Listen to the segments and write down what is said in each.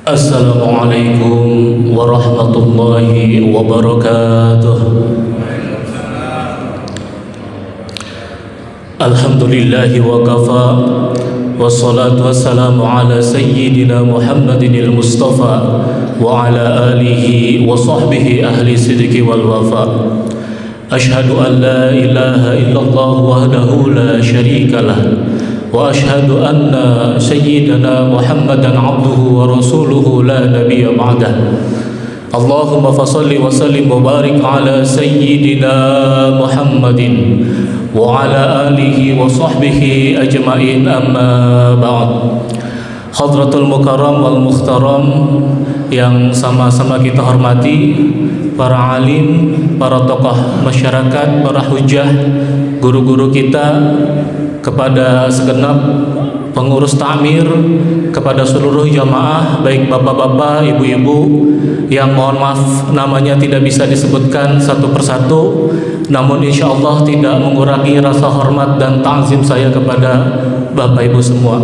Assalamualaikum warahmatullahi wabarakatuh. Alhamdulillahi wa kafa, wassalatu wassalamu ala sayyidina Muhammadin al-Mustafa wa ala alihi wa sahbihi ahli sidqi wal wafa. Ashhadu an la ilaha illallah wahdahu la syarika lah, wa ashhadu anna sayyidana Muhammadan abduhu wa rasuluhu la nabiyya ba'dah. Allahumma fasalli wa sallim wa barik ala sayyidina Muhammadin wa ala alihi wa sahbihi ajma'in, amma ba'd. Hadratul Mukarram wal Mukhtaram yang sama-sama kita hormati, para alim, para tokoh masyarakat, para hujah, guru-guru kita, kepada segenap pengurus takmir, kepada seluruh jamaah, baik bapak-bapak, ibu-ibu, yang mohon maaf namanya tidak bisa disebutkan satu persatu, namun insya Allah tidak mengurangi rasa hormat dan ta'zim saya kepada bapak ibu semua.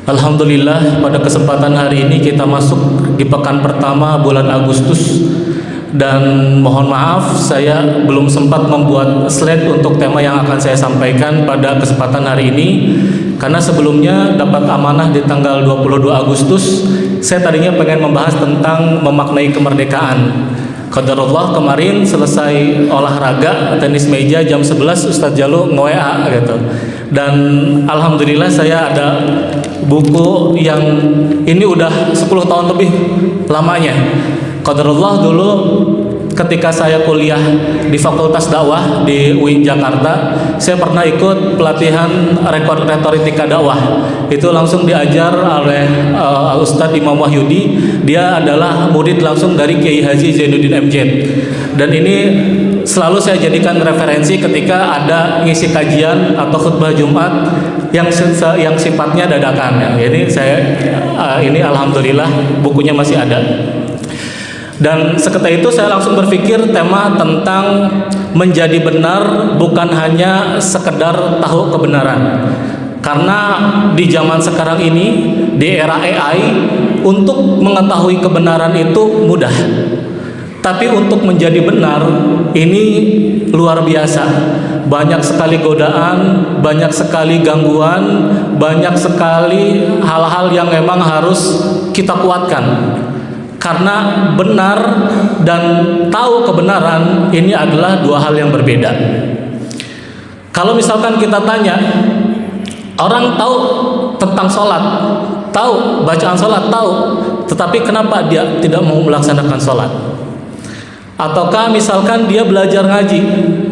Alhamdulillah, pada kesempatan hari ini kita masuk di pekan pertama bulan Agustus, dan mohon maaf saya belum sempat membuat slide untuk tema yang akan saya sampaikan pada kesempatan hari ini, karena sebelumnya dapat amanah di tanggal 22 Agustus saya tadinya pengen membahas tentang memaknai kemerdekaan. Qadarullah, kemarin selesai olahraga tenis meja jam 11 Ustadz Jalu nge-WA gitu, dan alhamdulillah saya ada buku yang ini udah 10 tahun lebih lamanya. Qadarullah, dulu ketika saya kuliah di Fakultas Dakwah di UIN Jakarta, saya pernah ikut pelatihan retorika dakwah. Itu langsung diajar oleh Ustadz Imam Wahyudi. Dia adalah murid langsung dari Kiai Haji Zainuddin MZ. Dan ini selalu saya jadikan referensi ketika ada ngisi kajian atau khutbah Jumat yang sifatnya dadakan. Ya. Jadi saya ini alhamdulillah bukunya masih ada. Dan seketika itu saya langsung berpikir tema tentang menjadi benar bukan hanya sekedar tahu kebenaran. Karena di zaman sekarang ini, di era AI, untuk mengetahui kebenaran itu mudah. Tapi untuk menjadi benar ini luar biasa. Banyak sekali godaan, banyak sekali gangguan, banyak sekali hal-hal yang memang harus kita kuatkan. Karena benar dan tahu kebenaran ini adalah dua hal yang berbeda. Kalau misalkan kita tanya, orang tahu tentang sholat, tahu bacaan sholat, tahu, tetapi kenapa dia tidak mau melaksanakan sholat? Ataukah misalkan dia belajar ngaji,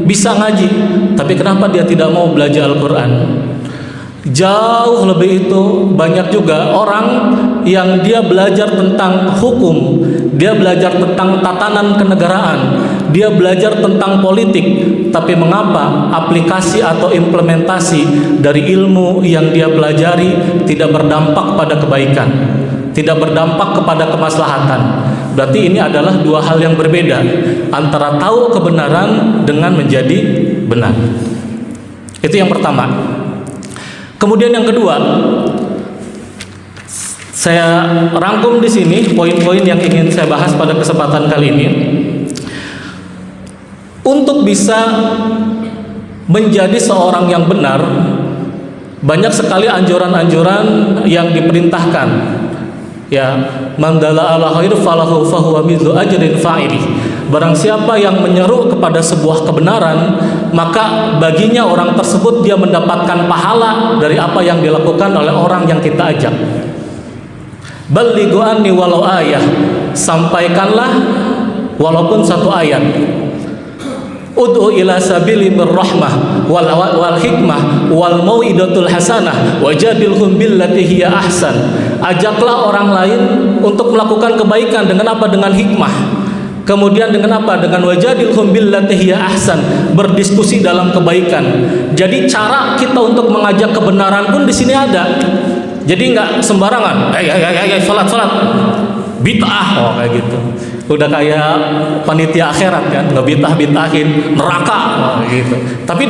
bisa ngaji, tapi kenapa dia tidak mau belajar Al-Quran? Jauh lebih itu, banyak juga orang yang dia belajar tentang hukum, dia belajar tentang tatanan kenegaraan, dia belajar tentang politik, tapi mengapa aplikasi atau implementasi dari ilmu yang dia pelajari tidak berdampak pada kebaikan, tidak berdampak kepada kemaslahatan? Berarti ini adalah dua hal yang berbeda, antara tahu kebenaran dengan menjadi benar. Itu yang pertama. Kemudian yang kedua, saya rangkum di sini poin-poin yang ingin saya bahas pada kesempatan kali ini. Untuk bisa menjadi seorang yang benar, banyak sekali anjuran-anjuran yang diperintahkan. Ya, man dalla ala khair falahu fahuwa mithlu ajrin fa'ili. Barang siapa yang menyeru kepada sebuah kebenaran, maka baginya orang tersebut dia mendapatkan pahala dari apa yang dilakukan oleh orang yang kita ajak. Ballighu anni walau ayah, sampaikanlah walaupun satu ayat. Ud'u ila sabili birrahmah wal hikmah wal mau'idatul hasanah wajadilhum billati hiya ahsan. Ajaklah orang lain untuk melakukan kebaikan dengan apa? Dengan hikmah. Kemudian dengan apa? Dengan wajadilhum billati hiya ahsan, berdiskusi dalam kebaikan. Jadi cara kita untuk mengajak kebenaran pun di sini ada. Jadi nggak sembarangan. Salat bid'ah, oh kayak gitu. Udah kayak panitia akhirat kan, ngebitah-bitahin neraka, oh, gitu. Tapi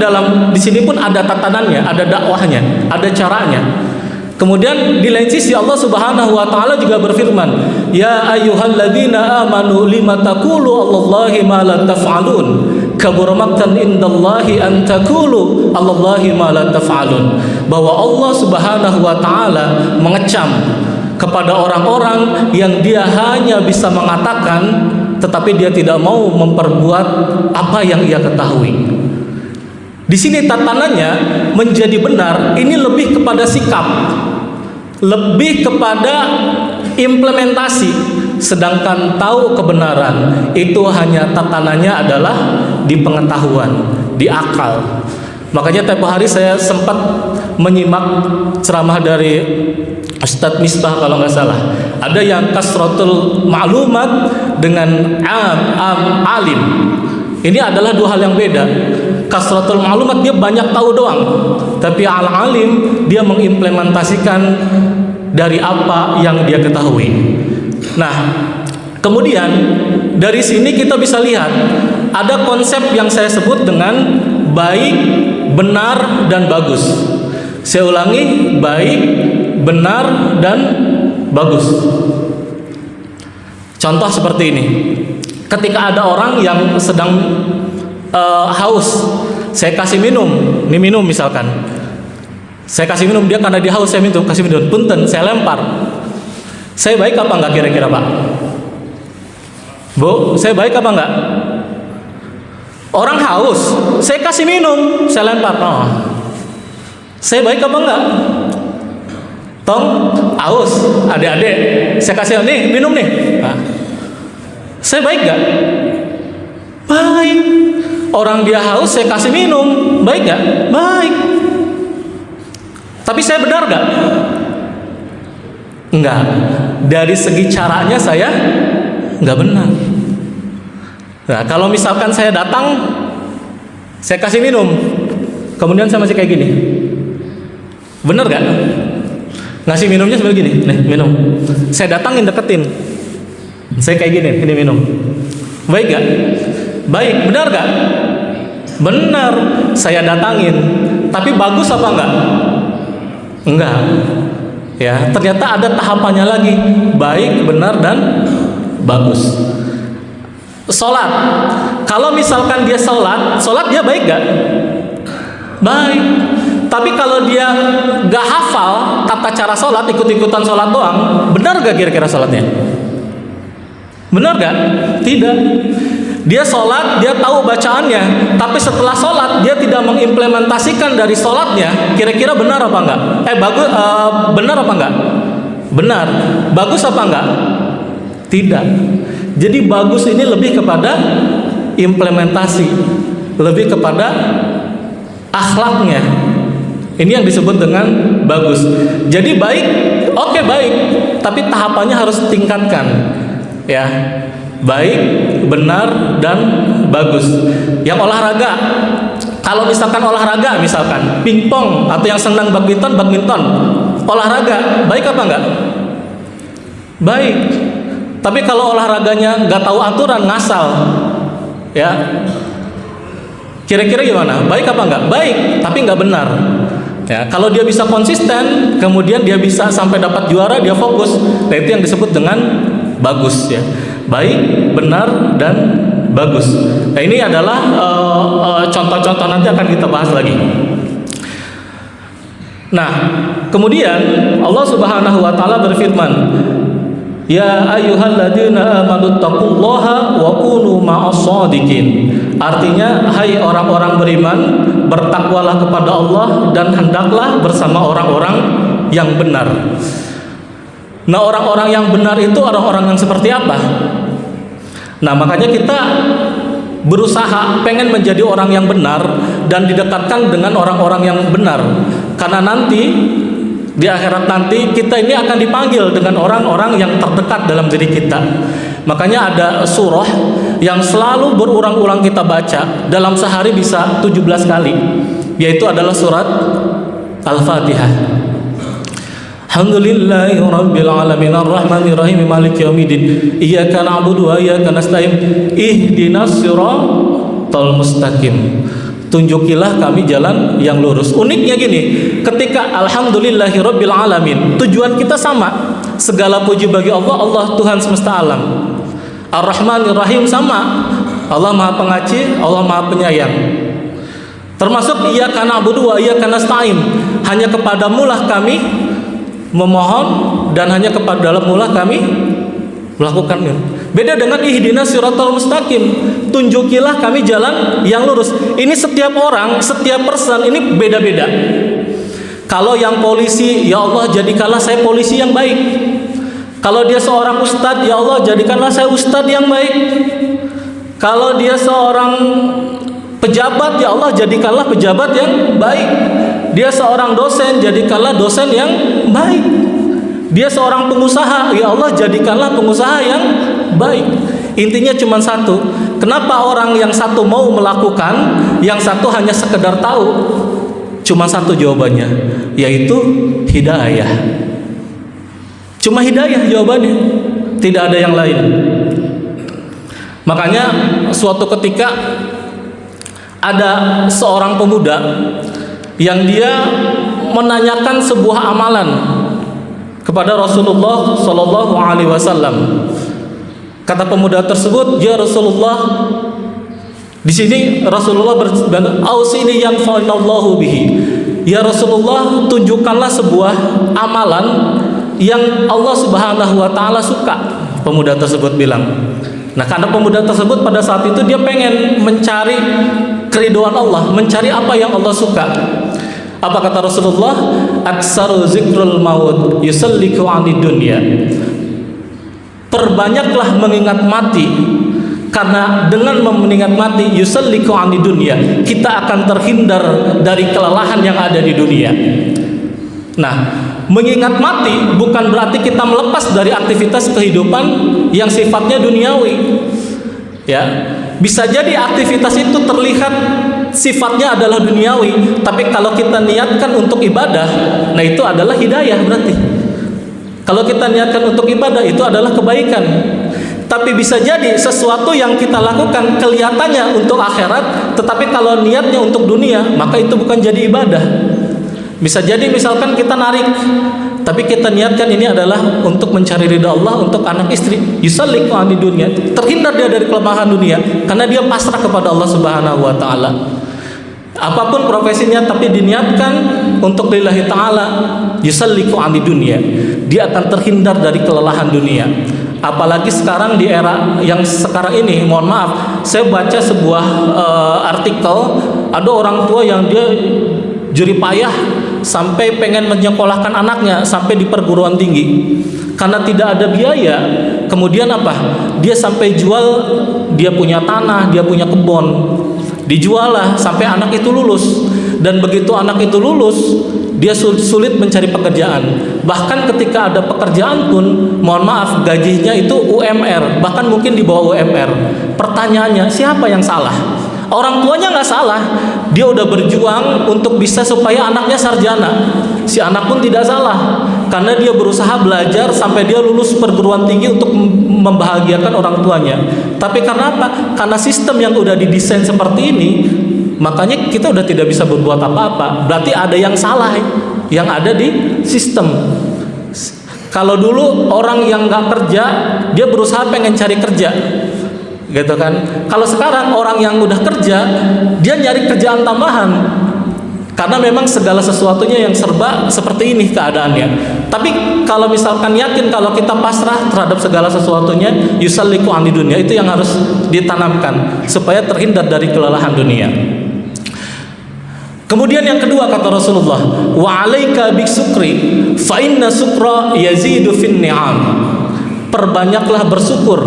di sini pun ada tatanannya, ada dakwahnya, ada caranya. Kemudian di lain sisi Allah Subhanahu wa taala juga berfirman, "Ya ayyuhalladzina amanu lima taqulu Allahi ma la taf'alun? Kabura maqtan indallahi an taqulu Allahi ma la taf'alun." Bahwa Allah Subhanahu wa taala mengecam kepada orang-orang yang dia hanya bisa mengatakan tetapi dia tidak mau memperbuat apa yang ia ketahui. Di sini tatanannya menjadi benar ini lebih kepada sikap, lebih kepada implementasi, sedangkan tahu kebenaran itu hanya tatanannya adalah di pengetahuan, di akal. Makanya tiap hari saya sempat menyimak ceramah dari Ustadz Misbah kalau nggak salah. Ada yang kasratul ma'lumat dengan alim. Ini adalah dua hal yang beda. Kasratul ma'lumat dia banyak tahu doang, tapi al-alim dia mengimplementasikan dari apa yang dia ketahui. Nah, kemudian dari sini kita bisa lihat ada konsep yang saya sebut dengan baik, benar, dan bagus. Saya ulangi, baik, benar, dan bagus. Contoh seperti ini. Ketika ada orang yang sedang haus, saya kasih minum, ini minum misalkan. Saya kasih minum, dia karena dia haus, saya minum, kasih minum. Punten, saya lempar. Saya baik apa enggak kira-kira Pak? Bu, saya baik apa enggak? Orang haus, saya kasih minum, saya lempar. Oh. Saya baik apa enggak? Tong, haus, adik-adik, saya kasih nih, minum nih. Nah. Saya baik enggak? Baik. Orang dia haus, saya kasih minum, baik enggak? Baik. Tapi saya benar enggak? Enggak. Dari segi caranya saya enggak benar. Nah, kalau misalkan saya datang, saya kasih minum, kemudian saya masih kayak gini, bener gak? Ngasih minumnya seperti gini, nih minum. Saya datangin, deketin, saya kayak gini, ini minum. Baik gak? Baik, benar gak? Benar. Saya datangin, tapi bagus apa enggak? Enggak. Ya, ternyata ada tahapannya lagi, baik, benar, dan bagus. Sholat, kalau misalkan dia sholat dia baik gak? Baik. Tapi kalau dia gak hafal tata cara sholat, ikut-ikutan sholat doang, benar gak kira-kira sholatnya? Benar gak? Tidak. Dia sholat, dia tahu bacaannya, tapi setelah sholat dia tidak mengimplementasikan dari sholatnya. Kira-kira benar apa enggak? Bagus, benar apa enggak? Benar. Bagus apa enggak? Tidak. Jadi bagus ini lebih kepada implementasi, lebih kepada akhlaknya. Ini yang disebut dengan bagus. Jadi baik, oke, baik, tapi tahapannya harus tingkatkan, ya. Baik, benar, dan bagus. Yang olahraga, kalau misalkan olahraga, misalkan pingpong atau yang senang badminton, olahraga, baik apa enggak? Baik. Tapi kalau olahraganya nggak tahu aturan, ngasal, ya, kira-kira gimana? Baik apa enggak? Baik, tapi nggak benar. Ya, kalau dia bisa konsisten, kemudian dia bisa sampai dapat juara, dia fokus. Nah, itu yang disebut dengan bagus, ya. Baik, benar, dan bagus. Nah, ini adalah contoh-contoh, nanti akan kita bahas lagi. Nah, kemudian Allah Subhanahu wa taala berfirman, "Ya ayyuhalladzina amanu taqullaha wa kunu ma'as-shadiqin." Artinya, hai orang-orang beriman, bertakwalah kepada Allah dan hendaklah bersama orang-orang yang benar. Nah, orang-orang yang benar itu orang-orang yang seperti apa? Nah, makanya kita berusaha pengen menjadi orang yang benar dan didekatkan dengan orang-orang yang benar. Karena nanti di akhirat nanti kita ini akan dipanggil dengan orang-orang yang terdekat dalam diri kita. Makanya ada surah yang selalu berulang-ulang kita baca, dalam sehari bisa 17 kali, yaitu adalah surat Al-Fatihah. Alhamdulillahi rabbil alamin arrahmanir rahim maliki yaumiddin iyyaka na'budu wa iyyaka nasta'in ihdinas siratal mustaqim tunjukilah kami jalan yang lurus. Uniknya gini, ketika alhamdulillahirabbil alamin, tujuan kita sama. Segala puji bagi Allah, Allah Tuhan semesta alam. Ar-Rahmanir Rahim sama. Allah Maha Pengasih, Allah Maha Penyayang. Termasuk iyyaka na'budu wa iyyaka nasta'in. Hanya kepadamu lah kami memohon dan hanya kepada dalam-Mu lah kami melakukannya. Beda dengan ihdinas siratal mustaqim, tunjukilah kami jalan yang lurus. Ini setiap orang, setiap person ini beda-beda. Kalau yang polisi, ya Allah jadikanlah saya polisi yang baik. Kalau dia seorang ustadz, ya Allah jadikanlah saya ustadz yang baik. Kalau dia seorang pejabat, ya Allah jadikanlah pejabat yang baik. Dia seorang dosen, jadikanlah dosen yang baik. Dia seorang pengusaha, ya Allah jadikanlah pengusaha yang baik. Intinya cuma satu. Kenapa orang yang satu mau melakukan, yang satu hanya sekedar tahu? Cuma satu jawabannya, yaitu hidayah. Cuma hidayah jawabannya, tidak ada yang lain. Makanya suatu ketika ada seorang pemuda yang dia menanyakan sebuah amalan kepada Rasulullah Shallallahu Alaihi Wasallam. Kata pemuda tersebut, ya Rasulullah, di sini Rasulullah bersabda, "Ausini yang fa'allahu bihi." Ya Rasulullah, tunjukkanlah sebuah amalan yang Allah Subhanahu Wa Taala suka. Pemuda tersebut bilang. Nah, karena pemuda tersebut pada saat itu dia pengen mencari keridhaan Allah, mencari apa yang Allah suka. Apa kata Rasulullah? Aksaru zikrul maut yusalliku 'anid dunya. Perbanyaklah mengingat mati, karena dengan mengingat mati yusalliku 'anid dunya, kita akan terhindar dari kelelahan yang ada di dunia. Nah, mengingat mati bukan berarti kita melepas dari aktivitas kehidupan yang sifatnya duniawi. Ya, bisa jadi aktivitas itu terlihat sifatnya adalah duniawi, tapi kalau kita niatkan untuk ibadah, nah itu adalah hidayah berarti. Kalau kita niatkan untuk ibadah, itu adalah kebaikan. Tapi bisa jadi sesuatu yang kita lakukan kelihatannya untuk akhirat, tetapi kalau niatnya untuk dunia, maka itu bukan jadi ibadah. Bisa jadi misalkan kita narik, tapi kita niatkan ini adalah untuk mencari ridha Allah, untuk anak istri, yusalliku 'anid dunya, terhindar dia dari kelemahan dunia karena dia pasrah kepada Allah Subhanahu wa taala. Apapun profesinya tapi diniatkan untuk lillahi taala, yusalliku 'anid dunya, dia akan terhindar dari kelelahan dunia. Apalagi sekarang di era yang sekarang ini, mohon maaf, saya baca sebuah artikel, ada orang tua yang dia jerih payah sampai pengen menyekolahkan anaknya sampai di perguruan tinggi karena tidak ada biaya. Kemudian apa? Dia sampai jual, dia punya tanah, dia punya kebun, dijual lah sampai anak itu lulus. Dan begitu anak itu lulus, dia sulit mencari pekerjaan. Bahkan ketika ada pekerjaan pun, mohon maaf, gajinya itu UMR, bahkan mungkin di bawah UMR. Pertanyaannya, siapa yang salah? Orang tuanya nggak salah, dia udah berjuang untuk bisa supaya anaknya sarjana. Si anak pun tidak salah, karena dia berusaha belajar sampai dia lulus perguruan tinggi untuk membahagiakan orang tuanya. Tapi karena apa? Karena sistem yang udah didesain seperti ini, makanya kita udah tidak bisa berbuat apa-apa. Berarti ada yang salah, yang ada di sistem. Kalau dulu orang yang nggak kerja, dia berusaha pengen cari kerja, gitu kan. Kalau sekarang orang yang udah kerja, dia nyari kerjaan tambahan, karena memang segala sesuatunya yang serba seperti ini keadaannya. Tapi kalau misalkan yakin kalau kita pasrah terhadap segala sesuatunya, yusalliku 'anid dunya, itu yang harus ditanamkan supaya terhindar dari kelelahan dunia. Kemudian yang kedua kata Rasulullah, wa 'alaika bisukri fa inna sukra yazidu fin ni'am. Perbanyaklah bersyukur,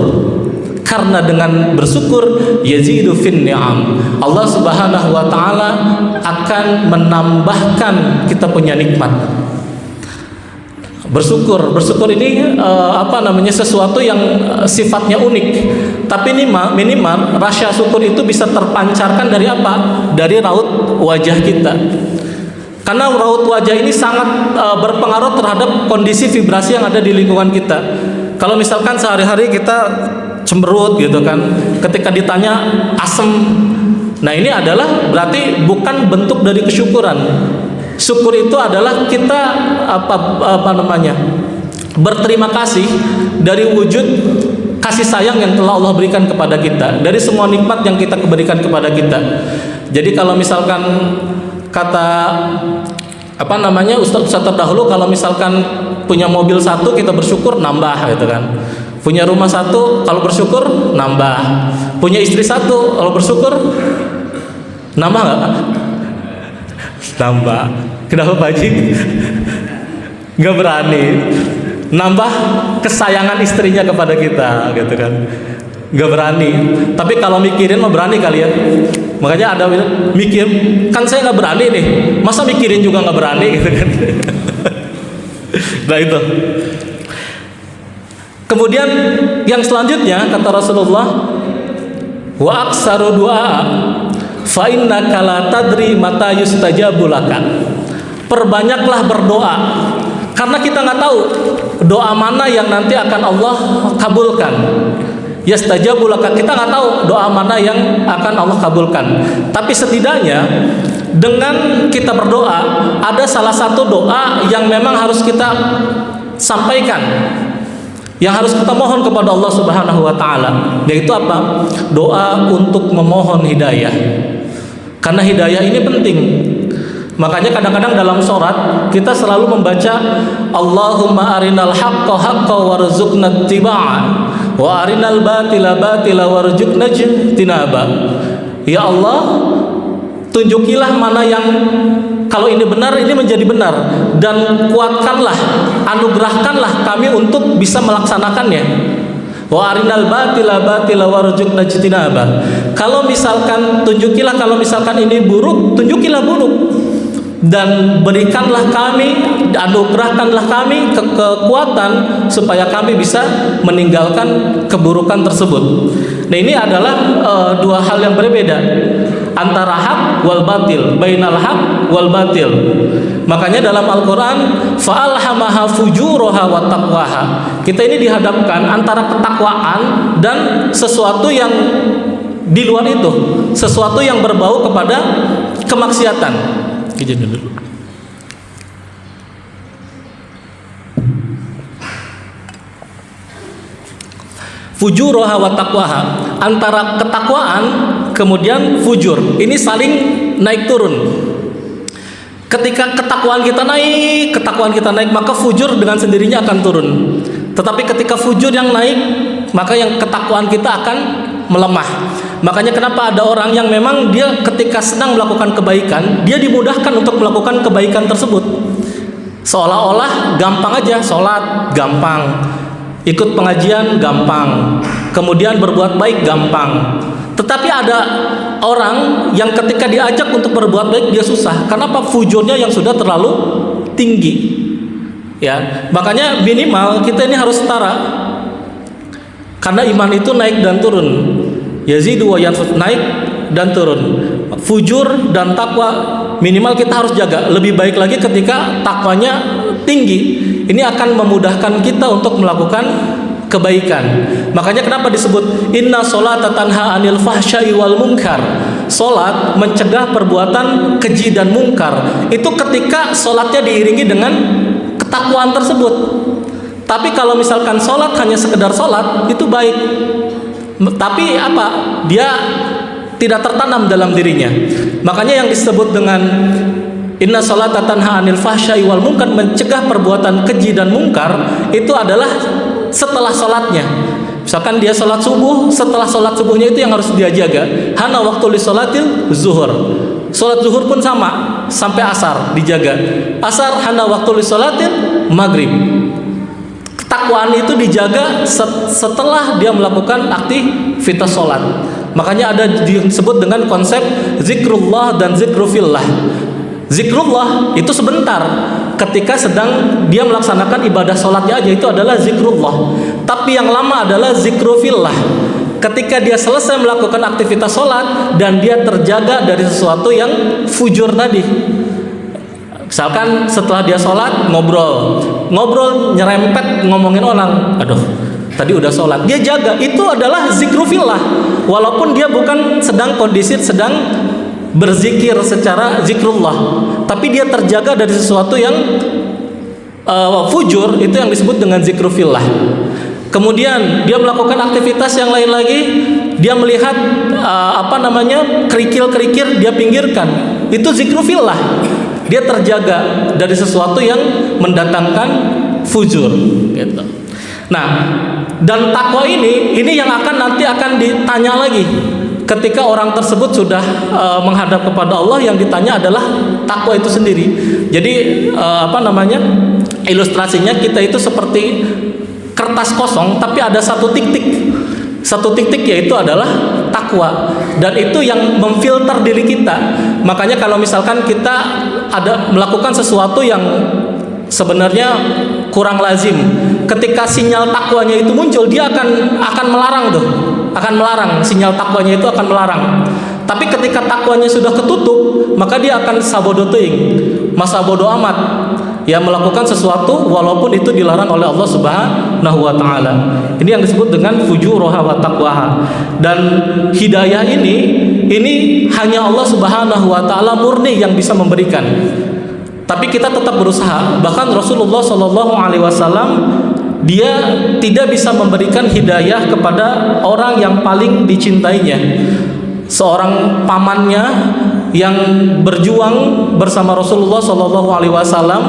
karena dengan bersyukur yazidu fin ni'am, Allah Subhanahu wa taala akan menambahkan kita punya nikmat. Bersyukur ini sesuatu yang sifatnya unik. Tapi minimal rasa syukur itu bisa terpancarkan dari apa? Dari raut wajah kita. Karena raut wajah ini sangat berpengaruh terhadap kondisi vibrasi yang ada di lingkungan kita. Kalau misalkan sehari-hari kita cemberut gitu kan, ketika ditanya asem, Nah, ini adalah berarti bukan bentuk dari kesyukuran. Syukur itu adalah kita apa namanya? Berterima kasih dari wujud kasih sayang yang telah Allah berikan kepada kita, dari semua nikmat yang kita berikan kepada kita. Jadi kalau misalkan kata apa namanya Ustaz terdahulu, kalau misalkan punya mobil satu kita bersyukur nambah gitu kan. Punya rumah satu kalau bersyukur nambah. Punya istri satu kalau bersyukur nambah nggak? Nambah. Kenapa Pak Haji? Nggak berani nambah kesayangan istrinya kepada kita gitu kan, nggak berani. Tapi kalau mikirin mah berani kali ya. Makanya ada mikir, kan saya nggak berani nih, masa mikirin juga nggak berani gitu kan. Nah itu. Kemudian yang selanjutnya kata Rasulullah, wa aksaru du'a fa innaka la tadri mata yustajabu laka. Perbanyaklah berdoa, karena kita nggak tahu doa mana yang nanti akan Allah kabulkan. Yastajabu laka, kita nggak tahu doa mana yang akan Allah kabulkan. Tapi setidaknya dengan kita berdoa, ada salah satu doa yang memang harus kita sampaikan, yang harus kita mohon kepada Allah Subhanahu wa taala, yaitu apa? Doa untuk memohon hidayah. Karena hidayah ini penting. Makanya kadang-kadang dalam sholat kita selalu membaca Allahumma arinal haqqa haqqa warzuqna ittiba'a wa arinal batila batila warzuqna ijtinaba. Ya Allah, tunjukilah mana yang kalau ini benar, ini menjadi benar, dan kuatkanlah, anugerahkanlah kami untuk bisa melaksanakannya. Wa arinal batila batila warzuqna ijtinaba. Kalau misalkan tunjukilah kalau misalkan ini buruk, tunjukilah buruk. Dan berikanlah kami, anugerahkanlah kami kekuatan supaya kami bisa meninggalkan keburukan tersebut. Nah, ini adalah dua hal yang berbeda antara hak wal batil, bainal hak wal batil. Makanya dalam Al-Qur'an fa'alhamaha fujuraha wa taqwaha. Kita ini dihadapkan antara ketakwaan dan sesuatu yang di luar itu, sesuatu yang berbau kepada kemaksiatan. Izin dulu. Fujuraha wa taqwaha, antara ketakwaan kemudian fujur. Ini saling naik turun. Ketika ketakwaan kita naik, maka fujur dengan sendirinya akan turun. Tetapi ketika fujur yang naik, maka yang ketakwaan kita akan melemah. Makanya kenapa ada orang yang memang dia ketika sedang melakukan kebaikan, dia dimudahkan untuk melakukan kebaikan tersebut. Seolah-olah gampang aja, sholat gampang, ikut pengajian gampang, kemudian berbuat baik gampang. Tetapi ada orang yang ketika diajak untuk berbuat baik dia susah. Kenapa? Fujurnya yang sudah terlalu tinggi. Ya, makanya minimal kita ini harus setara. Karena iman itu naik dan turun. Yazidu wa yanqus, naik dan turun. Fujur dan takwa minimal kita harus jaga. Lebih baik lagi ketika takwanya tinggi. Ini akan memudahkan kita untuk melakukan kebaikan. Makanya kenapa disebut inna sholata tanha anil fahsya'i wal munkar. Salat mencegah perbuatan keji dan mungkar. Itu ketika salatnya diiringi dengan ketakwaan tersebut. Tapi kalau misalkan salat hanya sekedar salat, itu baik. Tapi apa? Dia tidak tertanam dalam dirinya. Makanya yang disebut dengan inna sholata tanha anil fahsya'i wal munkar, mencegah perbuatan keji dan mungkar, itu adalah setelah sholatnya. Misalkan dia sholat subuh, setelah sholat subuhnya itu yang harus dia jaga. Hana waktu li sholatil zuhur. Sholat zuhur pun sama, sampai asar dijaga. Asar hana waktu li sholatil maghrib. Ketakwaan itu dijaga setelah dia melakukan aktivitas sholat. Makanya ada disebut dengan konsep zikrullah dan zikrufillah. Zikrullah itu sebentar, ketika sedang dia melaksanakan ibadah sholatnya aja, itu adalah zikrullah. Tapi yang lama adalah zikrufillah, ketika dia selesai melakukan aktivitas sholat dan dia terjaga dari sesuatu yang fujur tadi. Misalkan setelah dia sholat ngobrol nyerempet ngomongin orang, aduh tadi udah sholat, dia jaga, itu adalah zikrufillah, walaupun dia bukan sedang berzikir secara zikrullah, tapi dia terjaga dari sesuatu yang fujur, itu yang disebut dengan zikrufillah. Kemudian dia melakukan aktivitas yang lain lagi, dia melihat kerikil-kerikil, dia pinggirkan, itu zikrufillah, dia terjaga dari sesuatu yang mendatangkan fujur gitu. Nah, dan takwa ini yang nanti akan ditanya lagi ketika orang tersebut sudah menghadap kepada Allah. Yang ditanya adalah takwa itu sendiri. Jadi ilustrasinya kita itu seperti kertas kosong, tapi ada satu titik yaitu adalah takwa, dan itu yang memfilter diri kita. Makanya kalau misalkan kita ada melakukan sesuatu yang sebenarnya kurang lazim, ketika sinyal takwanya itu muncul, dia akan melarang sinyal takwanya itu akan melarang. Tapi ketika takwanya sudah ketutup, maka dia akan sabodo teuing, masa bodo amat, ya, melakukan sesuatu walaupun itu dilarang oleh Allah Subhanahu wa taala. Ini yang disebut dengan fujuruha wa taqwaha. Dan hidayah ini hanya Allah Subhanahu wa taala murni yang bisa memberikan. Tapi kita tetap berusaha. Bahkan Rasulullah Shallallahu alaihi wasallam dia tidak bisa memberikan hidayah kepada orang yang paling dicintainya, seorang pamannya yang berjuang bersama Rasulullah Shallallahu alaihi wasallam.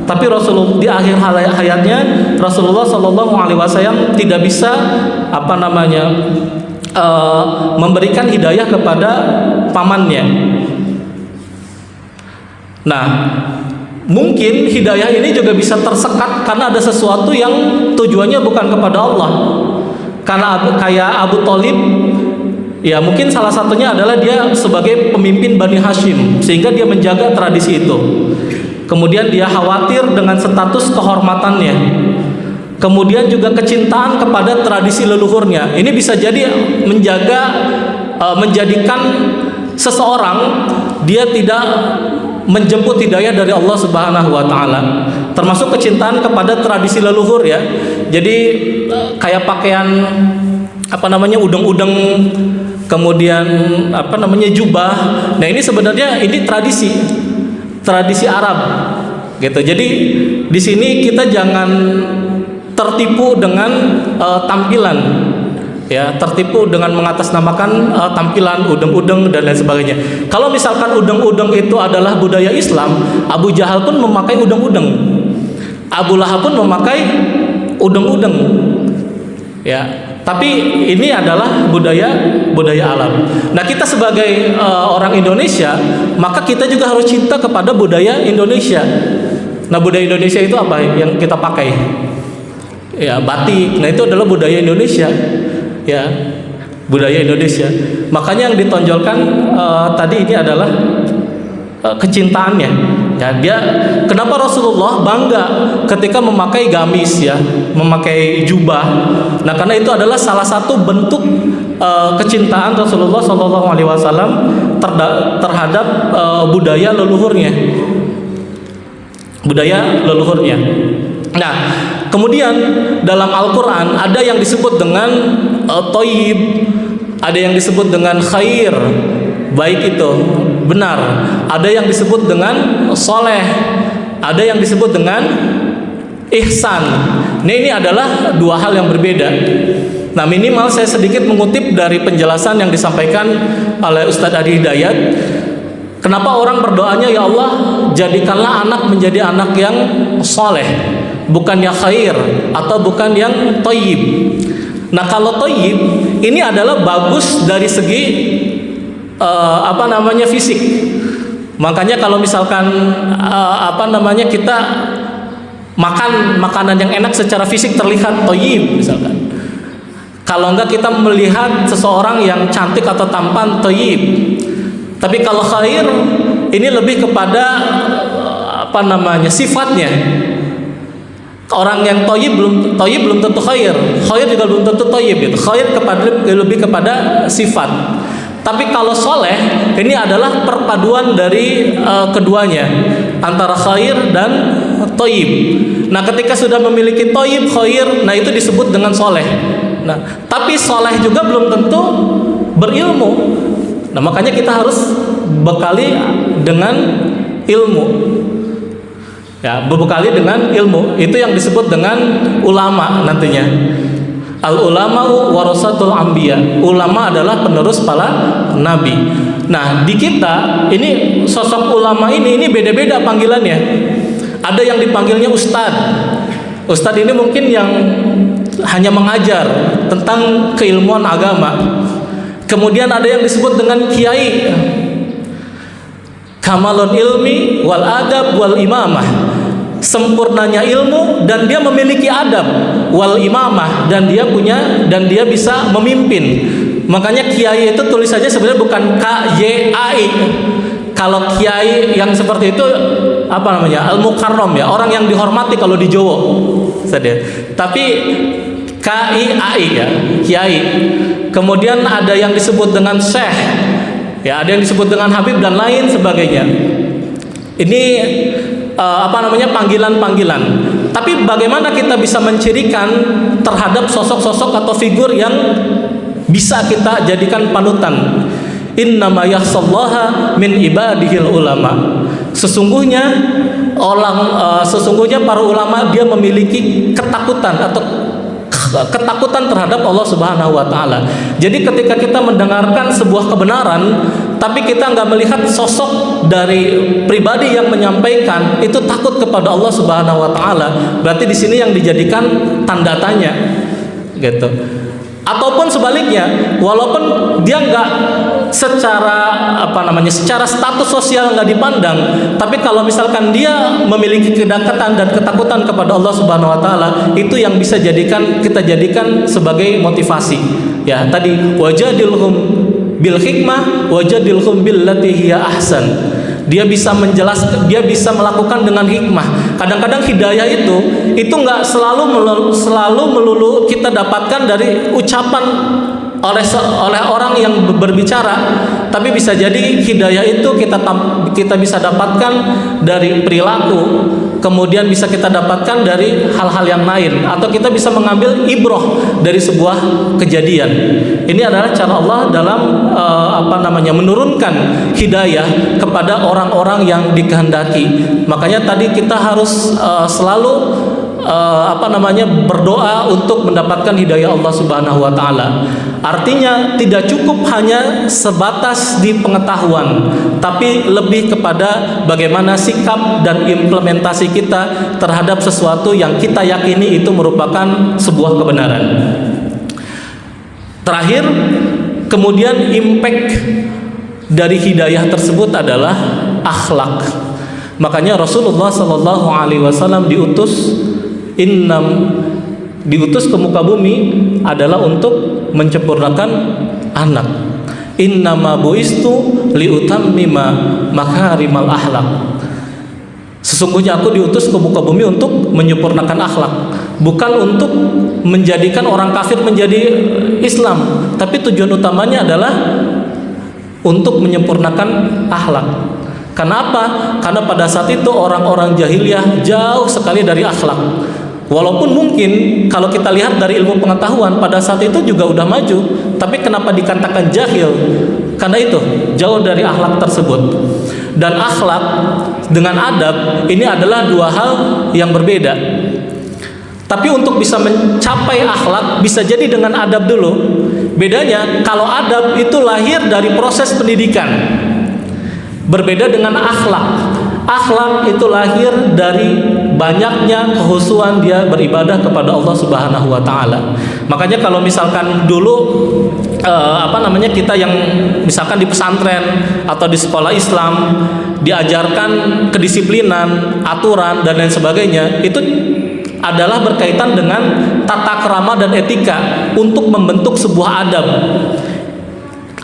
Tapi Rasulullah di akhir hayatnya, Rasulullah Shallallahu alaihi wasallam tidak bisa memberikan hidayah kepada pamannya. Nah, mungkin hidayah ini juga bisa tersekat karena ada sesuatu yang tujuannya bukan kepada Allah. Karena kayak Abu Thalib, ya, mungkin salah satunya adalah dia sebagai pemimpin Bani Hashim, sehingga dia menjaga tradisi itu. Kemudian dia khawatir dengan status kehormatannya. Kemudian juga kecintaan kepada tradisi leluhurnya. Ini bisa jadi menjadikan seseorang dia tidak menjemput hidayah dari Allah Subhanahu wa taala. Termasuk kecintaan kepada tradisi leluhur, ya. Jadi kayak pakaian udeng-udeng, kemudian jubah. Nah, ini sebenarnya tradisi Arab gitu. Jadi di sini kita jangan tertipu dengan tampilan, ya, tertipu dengan mengatasnamakan tampilan udeng-udeng dan lain sebagainya. Kalau misalkan udeng-udeng itu adalah budaya Islam, Abu Jahal pun memakai udeng-udeng, Abu Lahab pun memakai udeng-udeng, ya. Tapi ini adalah budaya alam. Nah, kita sebagai orang Indonesia, maka kita juga harus cinta kepada budaya Indonesia. Nah, budaya Indonesia itu apa yang kita pakai? Ya, batik. Nah, itu adalah budaya Indonesia, ya, budaya Indonesia. Makanya yang ditonjolkan tadi ini adalah kecintaannya. Ya, kenapa Rasulullah bangga ketika memakai gamis, ya, memakai jubah? Nah, karena itu adalah salah satu bentuk kecintaan Rasulullah Shallallahu alaihi wasallam terhadap budaya leluhurnya. Nah, kemudian dalam Al-Quran ada yang disebut dengan thayyib, ada yang disebut dengan khair, baik itu benar, ada yang disebut dengan soleh, ada yang disebut dengan ihsan. Nah, ini adalah dua hal yang berbeda. Nah, minimal saya sedikit mengutip dari penjelasan yang disampaikan oleh Ustadz Adi Hidayat. Kenapa orang berdoanya, ya Allah, jadikanlah anak menjadi anak yang soleh, bukan yang khair atau bukan yang thayyib. Nah, kalau thayyib ini adalah bagus dari segi fisik. Makanya kalau misalkan kita makan makanan yang enak secara fisik terlihat thayyib misalkan. Kalau enggak kita melihat seseorang yang cantik atau tampan thayyib. Tapi kalau khair ini lebih kepada sifatnya. Orang yang thayyib belum tentu khair. Khair juga belum tentu thayyib gitu. Khair lebih kepada sifat. Tapi kalau soleh ini adalah perpaduan dari keduanya, antara khair dan thayyib. Nah, ketika sudah memiliki thayyib, khair, nah itu disebut dengan soleh. Nah, tapi soleh juga belum tentu berilmu. Nah, makanya kita harus bekali dengan ilmu. Ya, berbekali dengan ilmu. Itu yang disebut dengan ulama nantinya. Al-ulama'u warasatul anbiya. Ulama adalah penerus para nabi. Nah, di kita ini sosok ulama ini beda-beda panggilannya. Ada yang dipanggilnya ustad. Ustad ini mungkin yang hanya mengajar tentang keilmuan agama. Kemudian ada yang disebut dengan kiai. Kamalun ilmi wal adab wal imamah. Sempurnanya ilmu dan dia memiliki adab, wal imamah, dan dia bisa memimpin. Makanya kiai itu tulisannya sebenarnya bukan KYAI. Kalau kiai yang seperti itu apa namanya? Al-Mukarram ya, orang yang dihormati kalau di Jawa. Tapi KIAI ya, kiai. Kemudian ada yang disebut dengan syekh. Ya, ada yang disebut dengan habib dan lain sebagainya. Ini panggilan-panggilan. Tapi bagaimana kita bisa mencirikan terhadap sosok-sosok atau figur yang bisa kita jadikan panutan? Innama yakhshallaha min ibadihil ulama. Sesungguhnya para ulama dia memiliki ketakutan terhadap Allah Subhanahu wa taala. Jadi ketika kita mendengarkan sebuah kebenaran tapi kita nggak melihat sosok dari pribadi yang menyampaikan, itu takut kepada Allah Subhanahu wa taala, berarti di sini yang dijadikan tanda tanya gitu. Ataupun sebaliknya, walaupun dia nggak secara status sosial nggak dipandang, tapi kalau misalkan dia memiliki kedekatan dan ketakutan kepada Allah Subhanahu wa taala, itu yang bisa kita jadikan sebagai motivasi. Ya, tadi wajadilhum bil hikmah wajadilhum billati hiya ahsan. Dia bisa menjelaskan, dia bisa melakukan dengan hikmah. Kadang-kadang hidayah itu nggak selalu melulu kita dapatkan dari ucapan oleh orang yang berbicara, tapi bisa jadi hidayah itu kita bisa dapatkan dari perilaku, kemudian bisa kita dapatkan dari hal-hal yang lain, atau kita bisa mengambil ibroh dari sebuah kejadian. Ini adalah cara Allah dalam menurunkan hidayah kepada orang-orang yang dikehendaki. Makanya tadi kita harus selalu berdoa untuk mendapatkan hidayah Allah Subhanahu wa taala. Artinya tidak cukup hanya sebatas di pengetahuan, tapi lebih kepada bagaimana sikap dan implementasi kita terhadap sesuatu yang kita yakini itu merupakan sebuah kebenaran. Terakhir, kemudian impact dari hidayah tersebut adalah akhlak. Makanya Rasulullah Shallallahu Alaihi Wasallam diutus ke muka bumi adalah untuk menyempurnakan anak. Innama buistu liutammima makarimal akhlak. Sesungguhnya aku diutus ke muka bumi untuk menyempurnakan akhlak, bukan untuk menjadikan orang kafir menjadi Islam, tapi tujuan utamanya adalah untuk menyempurnakan akhlak. Kenapa? Karena pada saat itu orang-orang jahiliyah jauh sekali dari akhlak. Walaupun mungkin kalau kita lihat dari ilmu pengetahuan pada saat itu juga udah maju, tapi kenapa dikatakan jahil? Karena itu jauh dari akhlak tersebut. Dan akhlak dengan adab ini adalah dua hal yang berbeda. Tapi untuk bisa mencapai akhlak bisa jadi dengan adab dulu. Bedanya kalau adab itu lahir dari proses pendidikan, berbeda dengan akhlak. Akhlak itu lahir dari banyaknya kehusuan dia beribadah kepada Allah Subhanahu wa taala. Makanya kalau misalkan dulu kita yang misalkan di pesantren atau di sekolah Islam diajarkan kedisiplinan, aturan dan lain sebagainya, itu adalah berkaitan dengan tata krama dan etika untuk membentuk sebuah adab,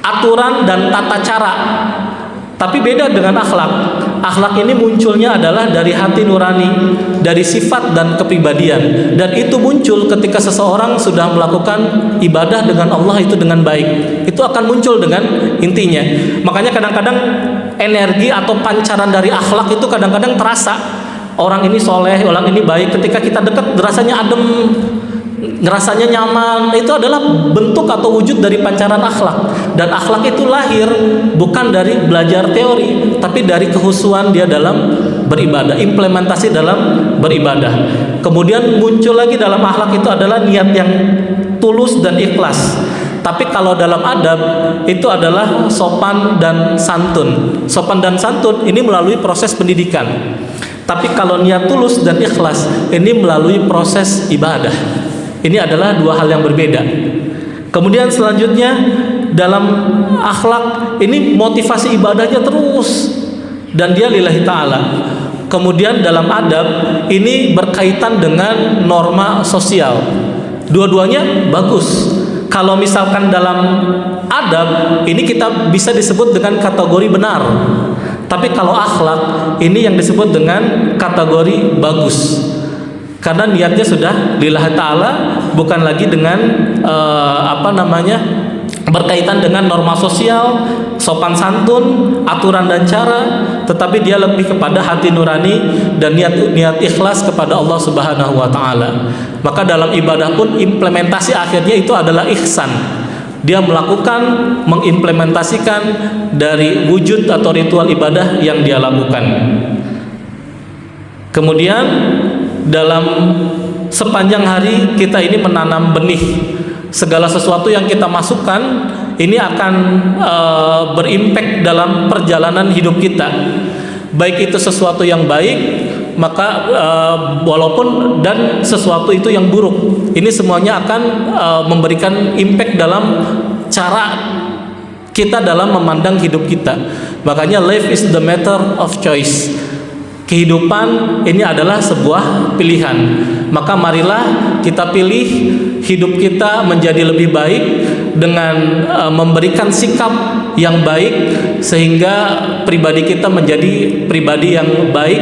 aturan dan tata cara. Tapi beda dengan akhlak. akhlak ini munculnya adalah dari hati nurani, dari sifat dan kepribadian, dan itu muncul ketika seseorang sudah melakukan ibadah dengan Allah itu dengan baik. Itu akan muncul dengan intinya. Makanya kadang-kadang energi atau pancaran dari akhlak itu kadang-kadang terasa. Orang ini soleh, orang ini baik, ketika kita dekat rasanya adem, ngerasanya nyaman. Itu adalah bentuk atau wujud dari pancaran akhlak. Dan akhlak itu lahir bukan dari belajar teori, tapi dari kehusuan dia dalam beribadah, implementasi dalam beribadah. Kemudian muncul lagi dalam akhlak itu adalah niat yang tulus dan ikhlas. Tapi kalau dalam adab itu adalah sopan dan santun. Sopan dan santun ini melalui proses pendidikan. Tapi kalau niat tulus dan ikhlas ini melalui proses ibadah. Ini adalah dua hal yang berbeda. Kemudian selanjutnya dalam akhlak ini motivasi ibadahnya terus dan dia lillahi ta'ala. Kemudian dalam adab ini berkaitan dengan norma sosial. Dua-duanya bagus. Kalau misalkan dalam adab ini kita bisa disebut dengan kategori benar. Tapi kalau akhlak ini yang disebut dengan kategori bagus. Karena niatnya sudah lillahi ta'ala, bukan lagi dengan berkaitan dengan norma sosial, sopan santun, aturan dan cara, tetapi dia lebih kepada hati nurani dan niat ikhlas kepada Allah Subhanahu wa taala. Maka dalam ibadah pun implementasi akhirnya itu adalah ihsan. Dia melakukan, mengimplementasikan dari wujud atau ritual ibadah yang dia lakukan. Kemudian dalam sepanjang hari kita ini menanam benih. Segala sesuatu yang kita masukkan ini akan berimpact dalam perjalanan hidup kita. Baik itu sesuatu yang baik, maka walaupun dan sesuatu itu yang buruk, ini semuanya akan memberikan impact dalam cara kita dalam memandang hidup kita. Makanya life is the matter of choice. Kehidupan ini adalah sebuah pilihan. Maka marilah kita pilih hidup kita menjadi lebih baik dengan memberikan sikap yang baik, sehingga pribadi kita menjadi pribadi yang baik,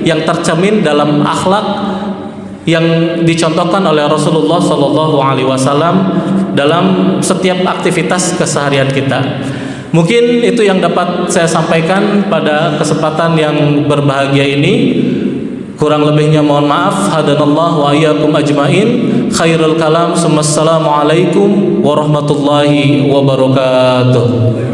yang tercermin dalam akhlak yang dicontohkan oleh Rasulullah SAW dalam setiap aktivitas keseharian kita. Mungkin itu yang dapat saya sampaikan pada kesempatan yang berbahagia ini. Kurang lebihnya mohon maaf. Hadanallahu wa iyyakum ajmain. Khairul kalam. Assalamualaikum warahmatullahi wabarakatuh.